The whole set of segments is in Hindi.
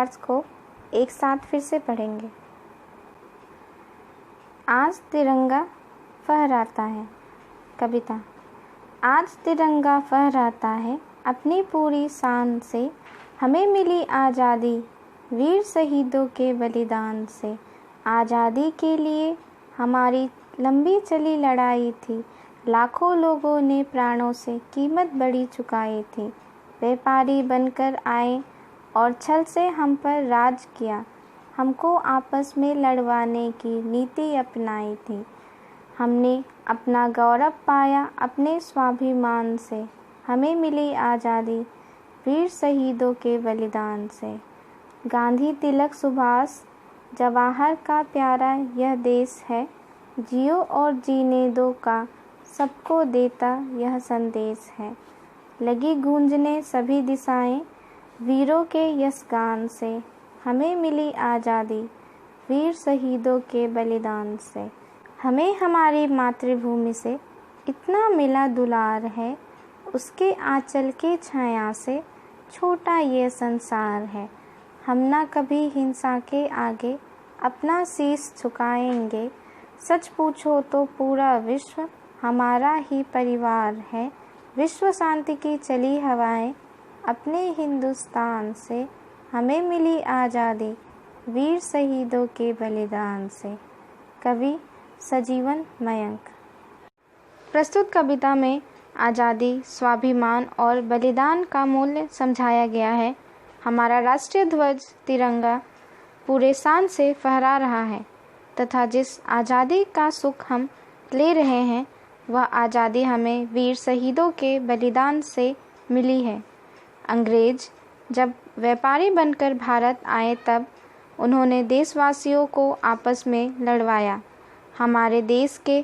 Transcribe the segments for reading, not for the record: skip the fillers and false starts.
पार्ट्स को एक साथ फिर से पढ़ेंगे। आज तिरंगा फहराता है। कविता। आज तिरंगा फहराता है अपनी पूरी शान से, हमें मिली आज़ादी वीर शहीदों के बलिदान से। आज़ादी के लिए हमारी लंबी चली लड़ाई थी, लाखों लोगों ने प्राणों से कीमत बड़ी चुकाई थी। व्यापारी बनकर आए और छल से हम पर राज किया, हमको आपस में लड़वाने की नीति अपनाई थी। हमने अपना गौरव पाया अपने स्वाभिमान से, हमें मिली आज़ादी वीर शहीदों के बलिदान से। गांधी, तिलक, सुभाष, जवाहर का प्यारा यह देश है, जियो और जीने दो का सबको देता यह संदेश है। लगी गूंजने सभी दिशाएं वीरों के यश गान से, हमें मिली आज़ादी वीर शहीदों के बलिदान से। हमें हमारी मातृभूमि से इतना मिला दुलार है, उसके आंचल के छाया से छोटा ये संसार है। हम ना कभी हिंसा के आगे अपना शीश झुकाएंगे, सच पूछो तो पूरा विश्व हमारा ही परिवार है। विश्व शांति की चली हवाएं अपने हिंदुस्तान से, हमें मिली आज़ादी वीर शहीदों के बलिदान से। कवि सजीवन मयंक। प्रस्तुत कविता में आज़ादी, स्वाभिमान और बलिदान का मूल्य समझाया गया है। हमारा राष्ट्रीय ध्वज तिरंगा पूरे शान से फहरा रहा है तथा जिस आज़ादी का सुख हम ले रहे हैं वह आज़ादी हमें वीर शहीदों के बलिदान से मिली है। अंग्रेज जब व्यापारी बनकर भारत आए तब उन्होंने देशवासियों को आपस में लड़वाया। हमारे देश के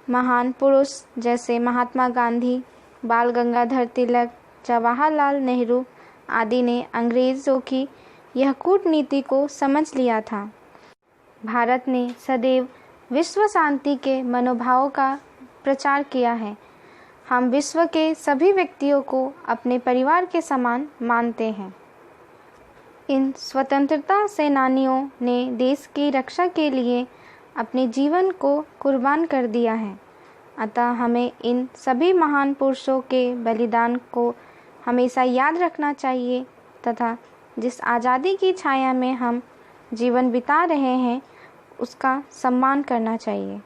महान पुरुष जैसे महात्मा गांधी, बाल गंगाधर तिलक, जवाहरलाल नेहरू आदि ने अंग्रेज़ों की यह कूटनीति को समझ लिया था। भारत ने सदैव विश्व शांति के मनोभाव का प्रचार किया है। हम विश्व के सभी व्यक्तियों को अपने परिवार के समान मानते हैं। इन स्वतंत्रता सेनानियों ने देश की रक्षा के लिए अपने जीवन को कुर्बान कर दिया है। अतः हमें इन सभी महान पुरुषों के बलिदान को हमेशा याद रखना चाहिए तथा जिस आज़ादी की छाया में हम जीवन बिता रहे हैं उसका सम्मान करना चाहिए।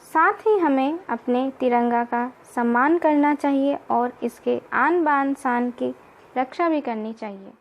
साथ ही हमें अपने तिरंगा का सम्मान करना चाहिए और इसके आन बान शान की रक्षा भी करनी चाहिए।